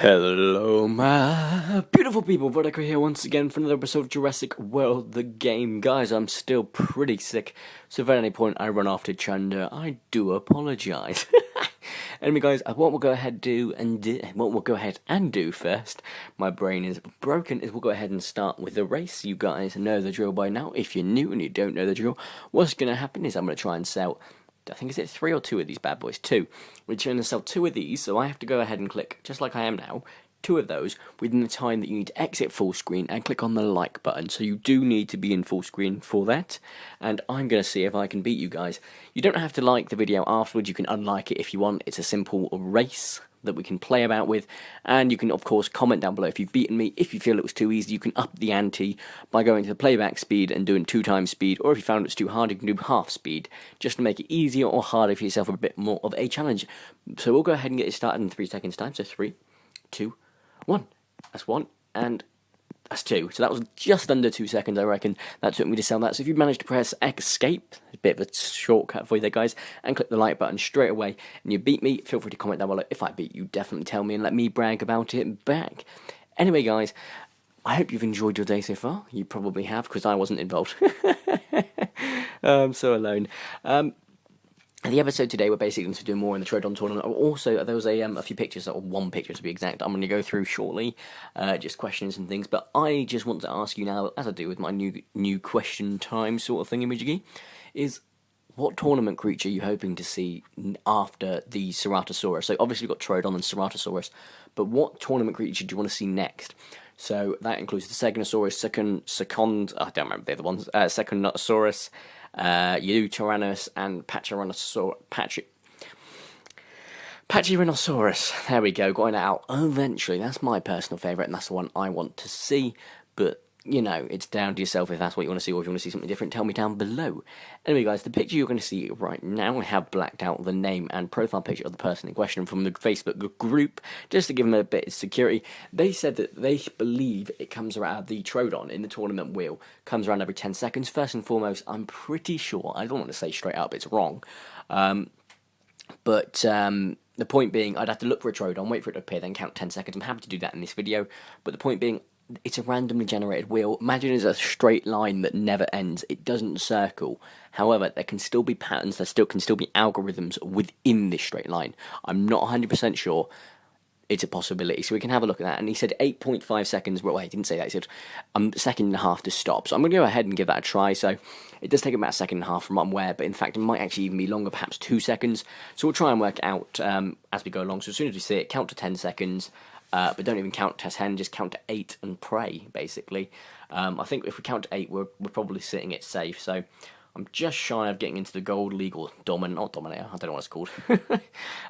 Hello, my beautiful people. Vertico here once again for another episode of Jurassic World, the game. Guys, I'm still pretty sick, so if at any point I run off to Chunder, I do apologise. Anyway, guys, what we'll go ahead and do first, my brain is broken, is we'll go ahead and start with the race. You guys know the drill by now. If you're new and you don't know the drill, what's going to happen is I'm going to try and sell, I think, is it 3 or 2 of these bad boys? 2. We're trying to sell 2 of these, so I have to go ahead and click, just like I am now, 2 of those within the time that you need to exit full screen and click on the like button. So you do need to be in full screen for that, and I'm going to see if I can beat you guys. You don't have to like the video afterwards, you can unlike it if you want. It's a simple race that we can play about with, and you can of course comment down below if you've beaten me. If you feel it was too easy, you can up the ante by going to the playback speed and doing 2 times speed, or if you found it was too hard, you can do half speed, just to make it easier or harder for yourself, a bit more of a challenge. So we'll go ahead and get it started in 3 seconds time. So 3, 2, 1. That's 1, and that's 2. So that was just under 2 seconds, I reckon. That took me to sell that. So if you managed to press escape, a bit of a shortcut for you there, guys, and click the like button straight away, and you beat me, feel free to comment down below. If I beat you, definitely tell me and let me brag about it back. Anyway, guys, I hope you've enjoyed your day so far. You probably have, because I wasn't involved. I'm so alone. The episode today, we're basically going to do more in the Troodon tournament. Also, there was a few pictures, or 1 picture to be exact, I'm going to go through shortly, just questions and things, but I just want to ask you now, as I do with my new question time sort of thing, Imagigi, is what tournament creature are you hoping to see after the Ceratosaurus? So obviously we've got Troodon and Ceratosaurus, but what tournament creature do you want to see next? So that includes the Segnosaurus, I don't remember the other ones, Secundnotosaurus, Tyrannus, and Pachyrhinosaurus. There we go, got it out eventually. That's my personal favourite, and that's the one I want to see, but you know, it's down to yourself if that's what you want to see, or if you want to see something different, tell me down below. Anyway, guys, the picture you're going to see right now, I have blacked out the name and profile picture of the person in question from the Facebook group, just to give them a bit of security. They said that they believe it comes around, the Troodon in the tournament wheel comes around every 10 seconds. First and foremost, I'm pretty sure, I don't want to say straight up it's wrong, but the point being, I'd have to look for a Troodon, wait for it to appear, then count 10 seconds. I'm happy to do that in this video, but the point being, it's a randomly generated wheel. Imagine it's a straight line that never ends. It doesn't circle. However, there can still be patterns, there can still be algorithms within this straight line. I'm not 100% sure. It's a possibility, so we can have a look at that. And he said 8.5 seconds. Well, wait, he didn't say that. He said a second and a half to stop. So I'm going to go ahead and give that a try. So it does take about a second and a half from what I'm aware, but in fact, it might actually even be longer, perhaps 2 seconds. So we'll try and work it out as we go along. So as soon as we see it, count to 10 seconds. But don't even count to 10, just count to 8 and pray, basically. I think if we count to 8, we're probably sitting it safe. So I'm just shy of getting into the gold league, or dominator, I don't know what it's called.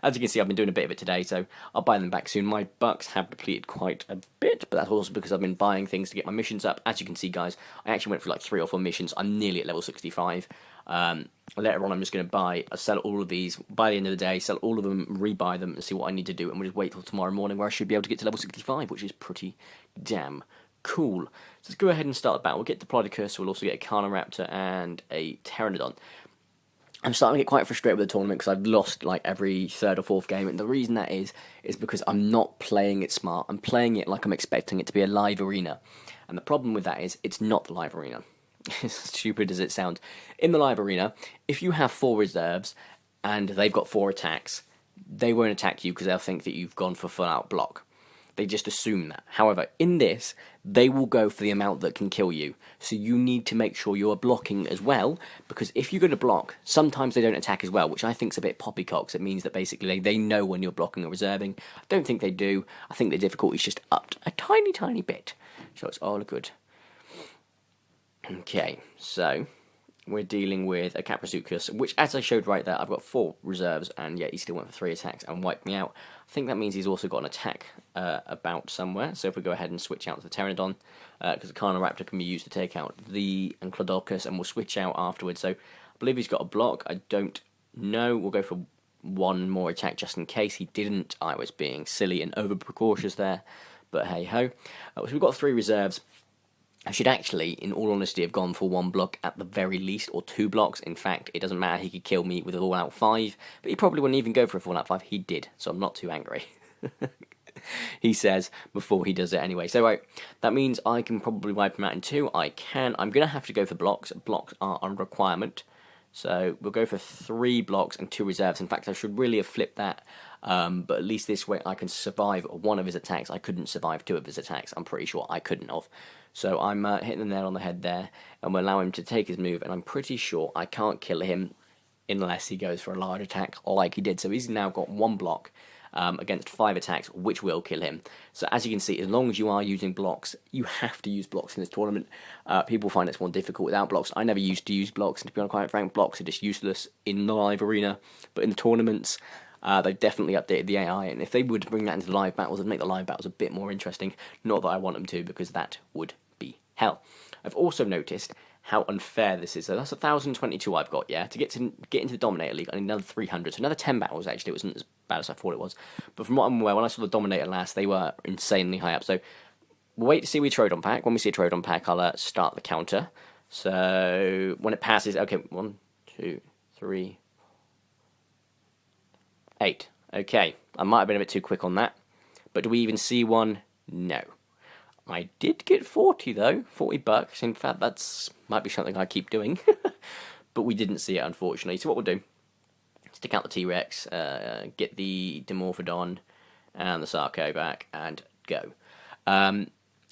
As you can see, I've been doing a bit of it today, so I'll buy them back soon. My bucks have depleted quite a bit, but that's also because I've been buying things to get my missions up. As you can see, guys, I actually went for like 3 or 4 missions. I'm nearly at level 65. Later on, I'm just going to sell all of these by the end of the day, sell all of them, rebuy them, and see what I need to do, and we'll just wait till tomorrow morning where I should be able to get to level 65, which is pretty damn cool. So let's go ahead and start the battle. We'll get Diplodocus, we'll also get a Carnoraptor and a Pteranodon. I'm starting to get quite frustrated with the tournament because I've lost like every 3rd or 4th game, and the reason that is because I'm not playing it smart. I'm playing it like I'm expecting it to be a live arena, and the problem with that is it's not the live arena. As stupid as it sounds. In the live arena, if you have 4 reserves and they've got 4 attacks, they won't attack you because they'll think that you've gone for full-out block. They just assume that. However, in this, they will go for the amount that can kill you. So you need to make sure you're blocking as well, because if you go to block, sometimes they don't attack as well, which I think is a bit poppycocks. It means that basically they know when you're blocking or reserving. I don't think they do. I think the difficulty's just upped a tiny, tiny bit. So it's all good. Okay, so we're dealing with a Caprasuchus, which, as I showed right there, I've got 4 reserves, and yet he still went for 3 attacks and wiped me out. I think that means he's also got an attack about somewhere. So if we go ahead and switch out to the Pteranodon, because the Carnoraptor can be used to take out the Anclodocus, and we'll switch out afterwards. So I believe he's got a block. I don't know. We'll go for 1 more attack just in case he didn't. I was being silly and over precautious there, but hey ho. So we've got 3 reserves. I should actually, in all honesty, have gone for 1 block at the very least, or 2 blocks. In fact, it doesn't matter, he could kill me with a all-out 5, but he probably wouldn't even go for a full-out 5. He did, so I'm not too angry. he says before he does it anyway. So right, that means I can probably wipe him out in 2. I can. I'm going to have to go for blocks. Blocks are a requirement. So we'll go for 3 blocks and 2 reserves. In fact, I should really have flipped that. But at least this way I can survive one of his attacks. I couldn't survive 2 of his attacks. I'm pretty sure I couldn't have. So I'm hitting the nail on the head there, and we'll allow him to take his move, and I'm pretty sure I can't kill him unless he goes for a large attack like he did. So he's now got 1 block against 5 attacks, which will kill him. So as you can see, as long as you are using blocks, you have to use blocks in this tournament. People find it's more difficult without blocks. I never used to use blocks, and to be quite frank, blocks are just useless in the live arena. But in the tournaments, they've definitely updated the AI, and if they would bring that into the live battles and make the live battles a bit more interesting, not that I want them to, because that would be hell. I've also noticed how unfair this is. So that's 1,022 I've got, yeah? To get into the Dominator League, I need another 300. So another 10 battles, actually. It wasn't as bad as I thought it was. But from what I'm aware, when I saw the Dominator last, they were insanely high up. So we'll wait to see a Troodon pack. When we see a Troodon pack, I'll start the counter. So when it passes, okay, 1, 2, 3, 8. Okay, I might have been a bit too quick on that. But do we even see one? No. I did get 40 though, $40. In fact, that's might be something I keep doing. But we didn't see it, unfortunately. So what we'll do, stick out the T-Rex, get the Dimorphodon and the Sarco back, and go. I'm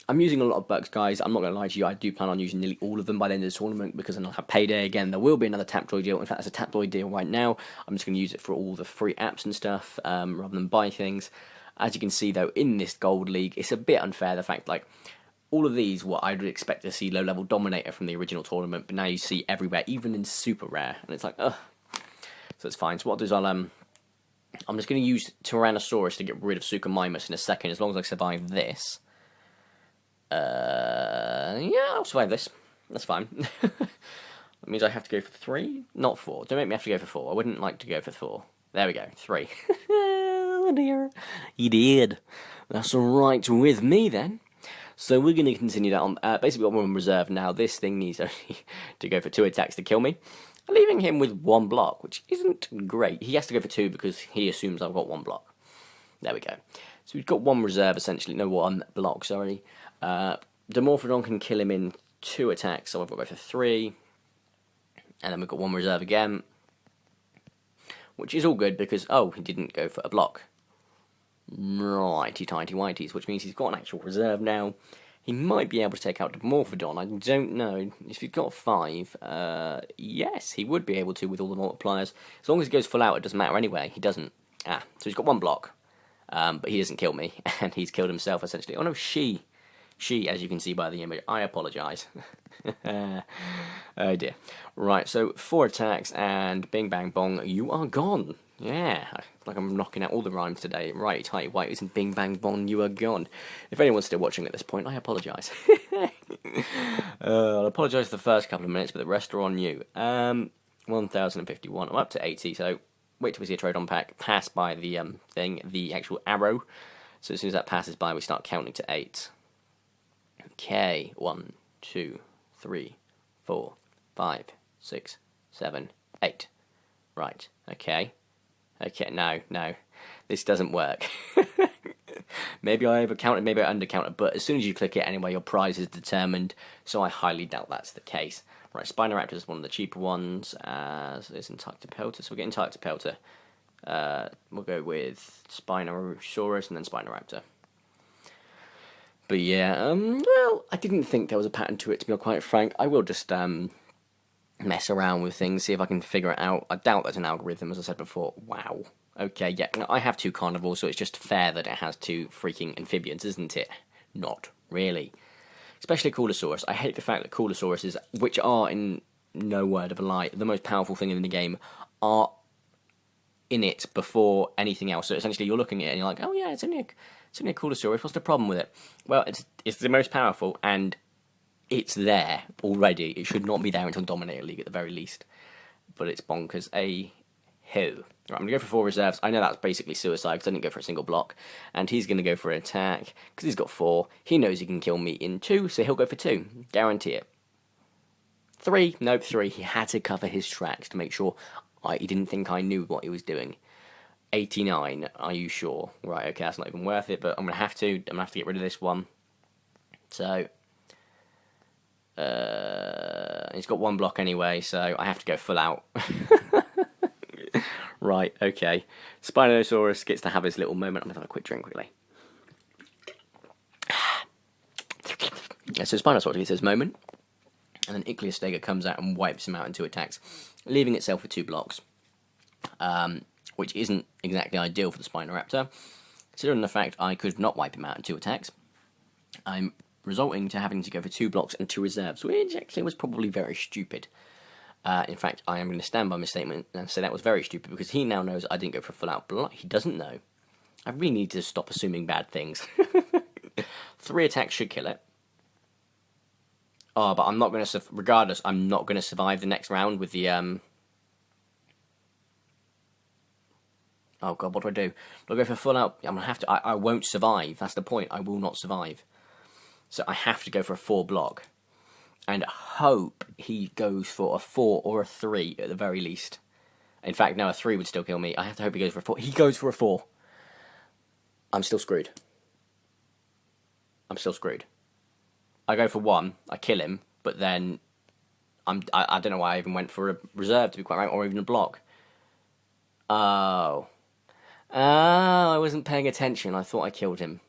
using a lot of bucks, guys. I'm not going to lie to you. I do plan on using nearly all of them by the end of the tournament because then I'll have payday again. There will be another Tapjoy deal. In fact, there's a Tapjoy deal right now. I'm just going to use it for all the free apps and stuff rather than buy things. As you can see, though, in this Gold League, it's a bit unfair. The fact, like, all of these, what I would expect to see low-level Dominator from the original tournament, but now you see everywhere, even in super rare. And it's like, ugh. So it's fine. So what I'll do is I'm just going to use Tyrannosaurus to get rid of Suchomimus in a second, as long as I survive this. Yeah, I'll survive this. That's fine. That means I have to go for 3, not 4. Don't make me have to go for 4. I wouldn't like to go for 4. There we go, 3. Oh dear. He did. That's alright with me then. So we're going to continue that on. Basically, got 1 on reserve now. This thing needs only to go for 2 attacks to kill me, leaving him with 1 block, which isn't great. He has to go for 2 because he assumes I've got 1 block. There we go. So we've got 1 reserve, essentially. No, 1 block, sorry. Dimorphodon can kill him in 2 attacks, so I've got to go for 3. And then we've got 1 reserve again, which is all good because, oh, he didn't go for a block. Righty tighty whities, which means he's got an actual reserve now. He might be able to take out Dimorphodon. I don't know. If he's got 5, yes, he would be able to with all the multipliers. As long as he goes full out, it doesn't matter anyway. He doesn't. So he's got 1 block. But he doesn't kill me, and he's killed himself, essentially. Oh no, she, as you can see by the image, I apologise. Oh dear. Right, so 4 attacks, and bing bang bong, you are gone. Yeah, like I'm knocking out all the rhymes today. Right, tighty whities and bing bang bong, you are gone. If anyone's still watching at this point, I apologise. I'll apologise for the first couple of minutes, but the rest are on you. 1,051, I'm up to 80, so wait till we see a Troodon pack pass by the thing, the actual arrow. So as soon as that passes by, we start counting to 8. Okay, 1, 2, 3, 4, 5, 6, 7, 8. Right, okay. Okay, no, this doesn't work. Maybe I overcounted, maybe I undercounted, but as soon as you click it anyway, your prize is determined, so I highly doubt that's the case. Right, Spinoraptor is one of the cheaper ones, as is Entactopelta, so we're getting Entactopelta. We'll go with Spinosaurus and then Spinoraptor. But yeah, well, I didn't think there was a pattern to it, to be quite frank. I will just mess around with things, see if I can figure it out. I doubt there's an algorithm, as I said before. Wow. Okay, yeah, no, I have 2 carnivores, so it's just fair that it has 2 freaking amphibians, isn't it? Not really. Especially Coolosaurus. I hate the fact that Coolosauruses, which are, in no word of a lie, the most powerful thing in the game, are in it before anything else. So essentially you're looking at it and you're like, oh yeah, it's only a Coolosaurus, what's the problem with it? Well, it's the most powerful, and it's there already. It should not be there until Dominator League at the very least. But it's bonkers. Right, I'm going to go for 4 reserves. I know that's basically suicide because I didn't go for a single block. And he's going to go for an attack because he's got 4. He knows he can kill me in 2, so he'll go for 2. Guarantee it. 3. Nope, 3. He had to cover his tracks to make sure he didn't think I knew what he was doing. 89. Are you sure? Right, okay, that's not even worth it, but I'm going to have to. I'm going to have to get rid of this one. So, he's got one block anyway, so I have to go full out. Right, okay. Spinosaurus gets to have his little moment. I'm going to have a quick drink quickly. So Spinosaurus gets his moment, and then Ichthyosaur comes out and wipes him out in 2 attacks, leaving itself with 2 blocks, which isn't exactly ideal for the Spinoraptor. Considering the fact I could not wipe him out in 2 attacks, I'm resulting to having to go for 2 blocks and 2 reserves, which actually was probably very stupid. In fact, I am going to stand by my statement and say that was very stupid, because he now knows I didn't go for a full-out block. He doesn't know. I really need to stop assuming bad things. 3 attacks should kill it. Oh, but I'm not going to... Regardless, I'm not going to survive the next round with the... Oh, God, what do? Do I go for full-out? I'm going to have to... I won't survive. That's the point. I will not survive. So I have to go for a 4 block. And hope he goes for a 4 or a 3 at the very least. In fact, no, a 3 would still kill me. I have to hope he goes for a 4. He goes for a 4. I'm still screwed. I'm still screwed. I go for 1, I kill him, but then I don't know why I even went for a reserve, to be quite frank, or even a block. Oh. Oh, I wasn't paying attention. I thought I killed him.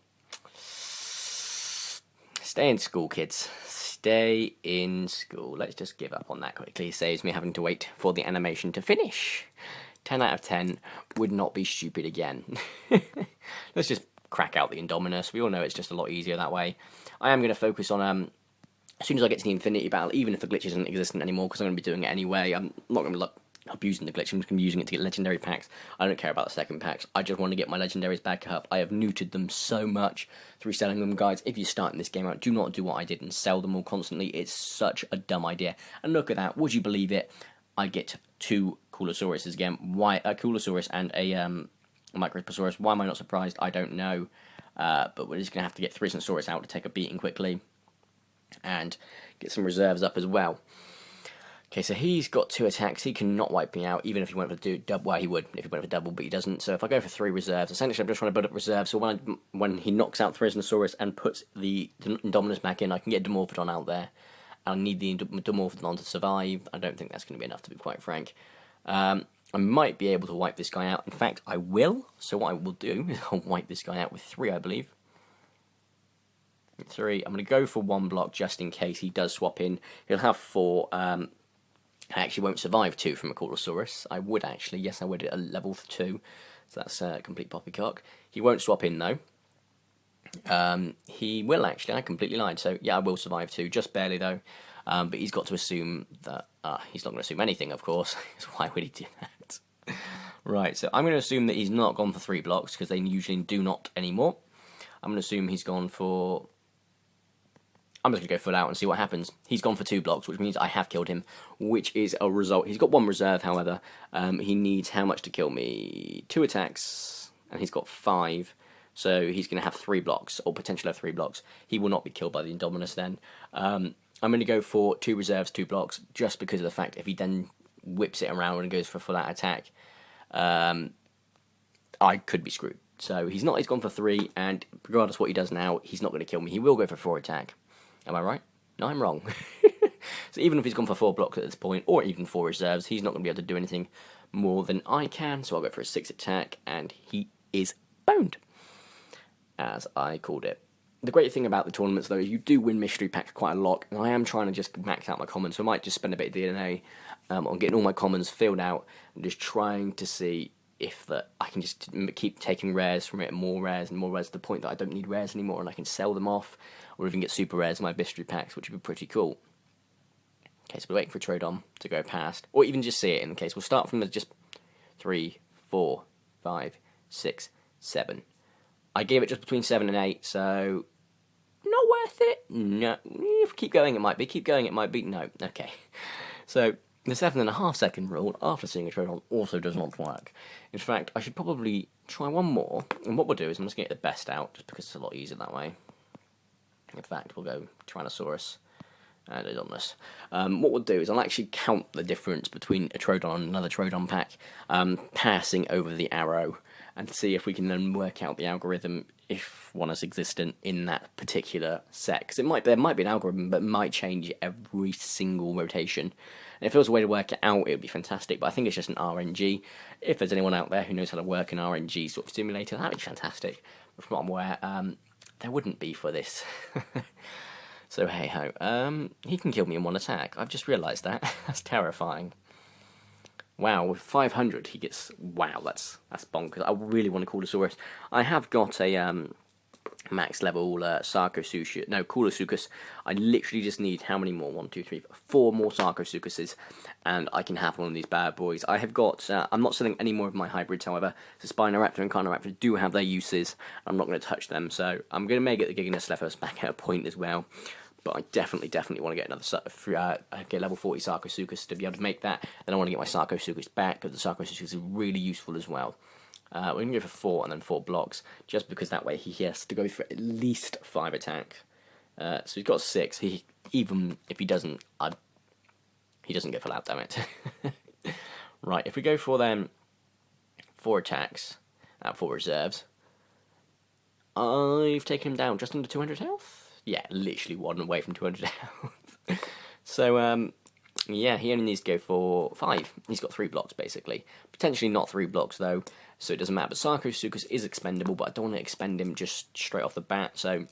Stay in school, kids. Stay in school. Let's just give up on that quickly. It saves me having to wait for the animation to finish. 10 out of 10 would not be stupid again. Let's just crack out the Indominus. We all know it's just a lot easier that way. I am going to focus on, as soon as I get to the Infinity Battle, even if the glitch isn't existent anymore, because I'm going to be doing it anyway, I'm not going to be abusing the glitch, I'm just going to be using it to get legendary packs. I don't care about the second packs, I just want to get my legendaries back up. I have neutered them so much through selling them, guys. If you're starting this game out, do not do what I did and sell them all constantly. It's such a dumb idea. And look at that, would you believe it? I get 2 Coolosauruses again. Why a Coolosaurus and a Microposaurus? Why am I not surprised? I don't know. But we're just going to have to get Thrysonosaurus out to take a beating quickly. And get some reserves up as well. Okay, so he's got 2 attacks. He cannot wipe me out, even if he went for double. Well, he would if he went for double, but he doesn't. So if I go for 3 reserves, essentially I'm just trying to build up reserves. So when he knocks out Thrysonosaurus and puts the Indominus back in, I can get Dimorphodon out there. I need the Dimorphodon to survive. I don't think that's going to be enough, to be quite frank. I might be able to wipe this guy out. In fact, I will. So what I will do is I'll wipe this guy out with 3, I believe. 3. I'm going to go for 1 block just in case he does swap in. He'll have 4. I actually won't survive 2 from a Coolosaurus. I would actually. Yes, I would at a level 2. So that's a complete poppycock. He won't swap in though. He will actually. I completely lied. So yeah, I will survive 2. Just barely though. But he's got to assume that... he's not going to assume anything, of course. Why would he do that? Right, so I'm going to assume that he's not gone for 3 blocks, because they usually do not anymore. I'm going to assume he's gone for... I'm just going to go full out and see what happens. He's gone for 2 blocks, which means I have killed him, which is a result. He's got 1 reserve, however. He needs how much to kill me? 2 attacks, and he's got 5. So he's going to have 3 blocks, or potentially have 3 blocks. He will not be killed by the Indominus then. I'm going to go for 2 reserves, 2 blocks, just because of the fact if he then whips it around and goes for a full out attack, I could be screwed. So he's gone for 3, and regardless of what he does now, he's not going to kill me. He will go for 4 attack. Am I right? No, I'm wrong. So even if he's gone for 4 blocks at this point, or even 4 reserves, he's not going to be able to do anything more than I can. So I'll go for a 6 attack, and he is boned, as I called it. The great thing about the tournaments, though, is you do win mystery packs quite a lot, and I am trying to just max out my commons, so I might just spend a bit of DNA on getting all my commons filled out, and just trying to see if I can just keep taking rares from it, more rares and more rares, to the point that I don't need rares anymore, and I can sell them off, or even get super rares in my mystery packs, which would be pretty cool. Okay, so we're waiting for Troodon to go past, or even just see it in the case. We'll start from just 3, 4, 5, 6, 7. I gave it just between 7 and 8, so not worth it. No, if keep going it might be. Keep going it might be. No, okay. So the 7.5 second rule after seeing a Troodon also does not work. In fact, I should probably try one more. And what we'll do is I'm just going to get the best out, just because it's a lot easier that way. In fact, we'll go Tyrannosaurus and Indominus. What we'll do is I'll actually count the difference between a Troodon and another Troodon pack, passing over the arrow. and see if we can then work out the algorithm if one is existent in that particular set. Because there might be an algorithm, but it might change every single rotation. And if there was a way to work it out, it would be fantastic. But I think it's just an RNG. If there's anyone out there who knows how to work an RNG sort of simulator, that'd be fantastic. But from what I'm aware, there wouldn't be for this. So hey ho. He can kill me in one attack. I've just realised that. That's terrifying. Wow, with 500 he gets... Wow, that's bonkers. I really want a Coolosaurus. I have got a max level Coolosuchus. I literally just need how many more? 1, 2, 3, 4 more Sarcosuchuses, and I can have one of these bad boys. I have got... I'm not selling any more of my hybrids, however. The Spinoraptor and Carnoraptor do have their uses. I'm not going to touch them, so I'm going to make it the Giganocephalus back at a point as well. But I definitely want to get another get level 40 Sarcosuchus to be able to make that. Then I want to get my Sarcosuchus back, because the Sarcosuchus is really useful as well. We're going to go for 4 and then 4 blocks, just because that way he has to go for at least 5 attacks. So he's got 6. Even if he doesn't get full out, damn it. Right, if we go for then 4 attacks at 4 reserves, I've taken him down just under 200 health. Yeah, literally 1 away from 200 health. So, yeah, he only needs to go for 5. He's got 3 blocks, basically. Potentially not 3 blocks, though, so it doesn't matter. But Sarcosuchus is expendable, but I don't want to expend him just straight off the bat. So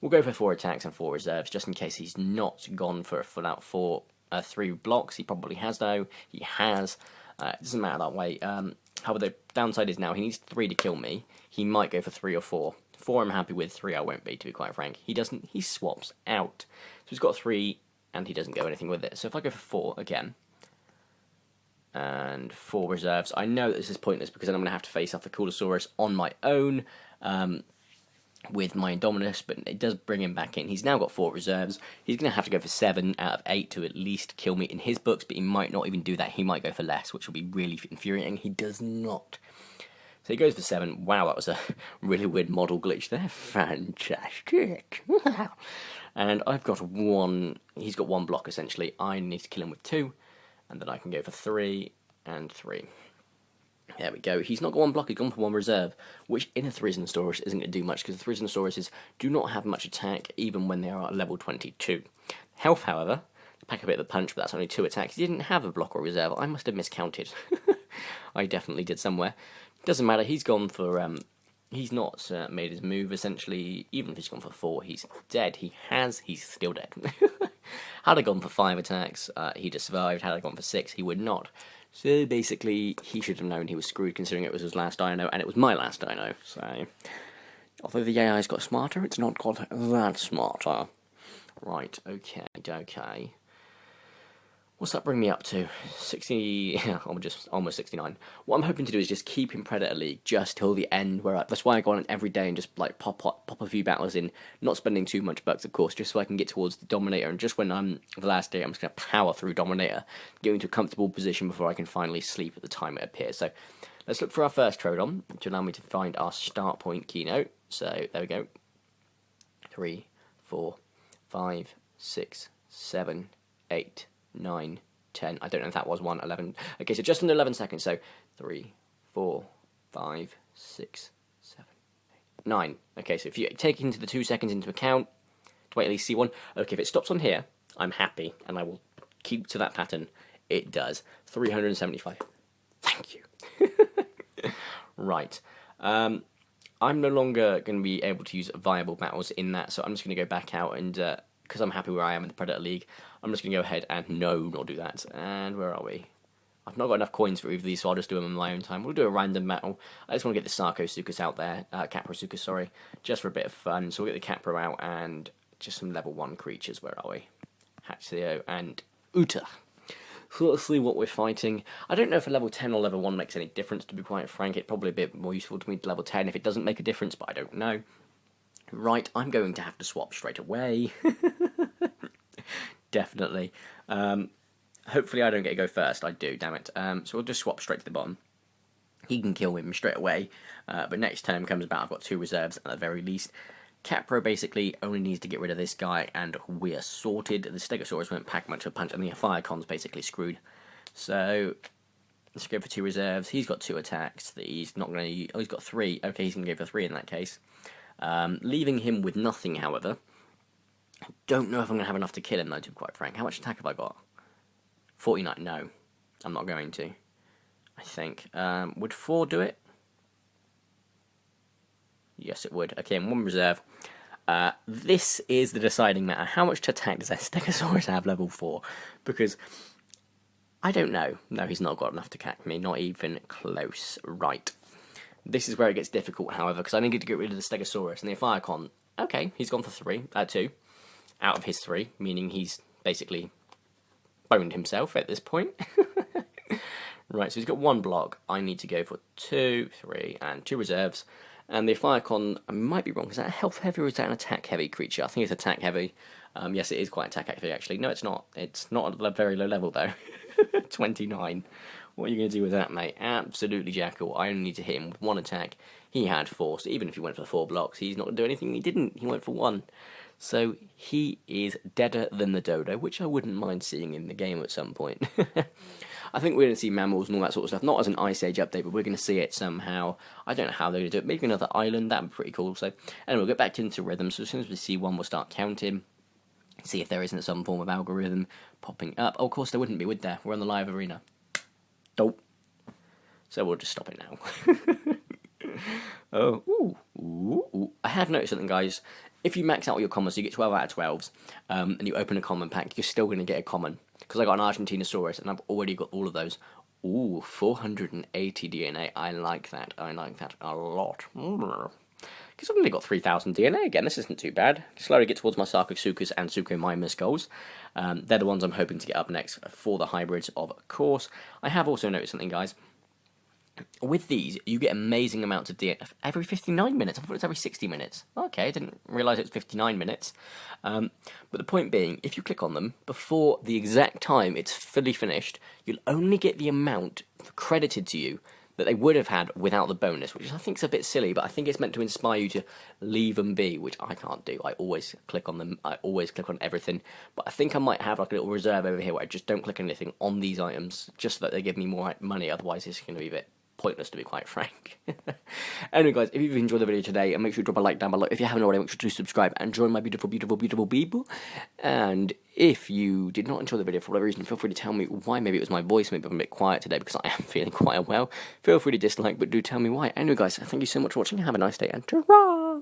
we'll go for 4 attacks and 4 reserves, just in case he's not gone for a full-out 3 blocks. He probably has, though. He has. It doesn't matter that way. However, the downside is now he needs 3 to kill me. He might go for 3 or 4. 4 I'm happy with, 3 I won't be, to be quite frank. He swaps out. So he's got 3, and he doesn't go anything with it. So if I go for 4 again, and 4 reserves, I know that this is pointless, because then I'm going to have to face off the Coolosaurus on my own, with my Indominus, but it does bring him back in. He's now got 4 reserves. He's going to have to go for 7 out of 8 to at least kill me in his books, but he might not even do that. He might go for less, which will be really infuriating. He does not. So he goes for 7. Wow, that was a really weird model glitch there. Fantastic. And I've got 1. He's got 1 block, essentially. I need to kill him with 2. And then I can go for 3 and 3. There we go. He's not got 1 block, he's gone for 1 reserve, which in a Therizinosaurus isn't going to do much, because the Therizinosauruses do not have much attack, even when they are at level 22. Health, however, to pack a bit of the punch, but that's only 2 attacks. He didn't have a block or reserve. I must have miscounted. I definitely did somewhere. Doesn't matter, he's gone for, he's not made his move, essentially. Even if he's gone for 4, he's dead. He's still dead. Had I gone for 5 attacks, he'd have survived. Had I gone for 6, he would not. So basically, he should have known he was screwed, considering it was his last dino, and it was my last dino. So, although the AI's got smarter, it's not got that smarter. Right, okay. What's that bring me up to? 60, almost 69. What I'm hoping to do is just keep in Predator League just till the end. That's why I go on every day and just like pop a few battles in, not spending too much bucks, of course, just so I can get towards the Dominator. And just when I'm the last day, I'm just going to power through Dominator, get into a comfortable position before I can finally sleep at the time it appears. So let's look for our first Troodon to allow me to find our start point keynote. So there we go. 3, 4, 5, 6, 7, 8. 9, 10, I don't know if that was 1, 11, okay, so just under 11 seconds, so 3, 4, 5, 6, 7, 8, 9, okay, so if you take into the 2 seconds into account, to wait at least see 1, okay, if it stops on here, I'm happy, and I will keep to that pattern. It does, 375, thank you. Right, I'm no longer going to be able to use viable battles in that, so I'm just going to go back out and, because I'm happy where I am in the Predator League, I'm just going to go ahead and not do that. And where are we? I've not got enough coins for either of these, so I'll just do them in my own time. We'll do a random battle. I just want to get the Sarcosuchus out there, Caprosuchus, sorry, just for a bit of fun. So we'll get the Capro out and just some level 1 creatures. Where are we? Haxio and Uta. So let's see what we're fighting. I don't know if a level 10 or level 1 makes any difference, to be quite frank. It's probably a bit more useful to me to level 10 if it doesn't make a difference, but I don't know. Right, I'm going to have to swap straight away. Definitely. Hopefully I don't get to go first. I do, damn it. So we'll just swap straight to the bottom. He can kill him straight away. But next turn comes about, I've got 2 reserves at the very least. Capro basically only needs to get rid of this guy, and we're sorted. The Stegosaurus won't pack much of a punch, and the Firecon's basically screwed. So, Let's go for 2 reserves. He's got 2 attacks that he's not going to... Oh, he's got 3. Okay, he's going to go for 3 in that case. Leaving him with nothing, however. I don't know if I'm going to have enough to kill him, though, to be quite frank. How much attack have I got? 49. No, I'm not going to. I think. Would 4 do it? Yes, it would. Okay, and 1 reserve. This is the deciding matter. How much attack does that Stegosaurus have level 4? Because I don't know. No, he's not got enough to catch me. Not even close. Right. This is where it gets difficult, however, because I needed to get rid of the Stegosaurus. And the Firecon, okay, he's gone for 2 out of his 3, meaning he's basically boned himself at this point. Right, so he's got 1 block. I need to go for 2, 3, and 2 reserves. And the Firecon, I might be wrong, is that a health heavy or is that an attack heavy creature? I think it's attack heavy. Yes, it is quite attack heavy, actually. No, it's not. It's not at a very low level, though. 29. What are you going to do with that, mate? Absolutely jackal. I only need to hit him with 1 attack. He had 4, so even if he went for 4 blocks, he's not going to do anything. He didn't. He went for 1. So he is deader than the dodo, which I wouldn't mind seeing in the game at some point. I think we're going to see mammals and all that sort of stuff, not as an Ice Age update, but we're going to see it somehow. I don't know how they're going to do it. Maybe another island, that would be pretty cool. So, anyway, we'll get back into rhythm. So as soon as we see one, we'll start counting. See if there isn't some form of algorithm popping up. Oh, of course there wouldn't be, would there? We're on the live arena. Dope. So we'll just stop it now. Oh, ooh. I have noticed something, guys. If you max out all your commons, so you get 12 out of 12s, and you open a common pack, you're still going to get a common. Because I got an Argentinosaurus, and I've already got all of those. Ooh, 480 DNA. I like that. I like that a lot. Because I've only got 3,000 DNA again. This isn't too bad. Slowly get towards my Sarcosuchus and Suchomimus goals. They're the ones I'm hoping to get up next for the hybrids, of course. I have also noticed something, guys. With these, you get amazing amounts of DNA every 59 minutes. I thought it was every 60 minutes. Okay, I didn't realise it was 59 minutes. But the point being, if you click on them, before the exact time it's fully finished, you'll only get the amount credited to you that they would have had without the bonus, which I think is a bit silly, but I think it's meant to inspire you to leave them be, which I can't do. I always click on them. I always click on everything. But I think I might have like a little reserve over here where I just don't click anything on these items, just so that they give me more money. Otherwise, it's going to be a bit pointless, to be quite frank. Anyway, guys, if you've enjoyed the video today, make sure you drop a like down below. If you haven't already, make sure to subscribe and join my beautiful people. And if you did not enjoy the video for whatever reason, feel free to tell me why. Maybe it was my voice, maybe I'm a bit quiet today because I am feeling quite unwell. Feel free to dislike, but do tell me why. Anyway, guys, thank you so much for watching. Have a nice day, and ta-ra!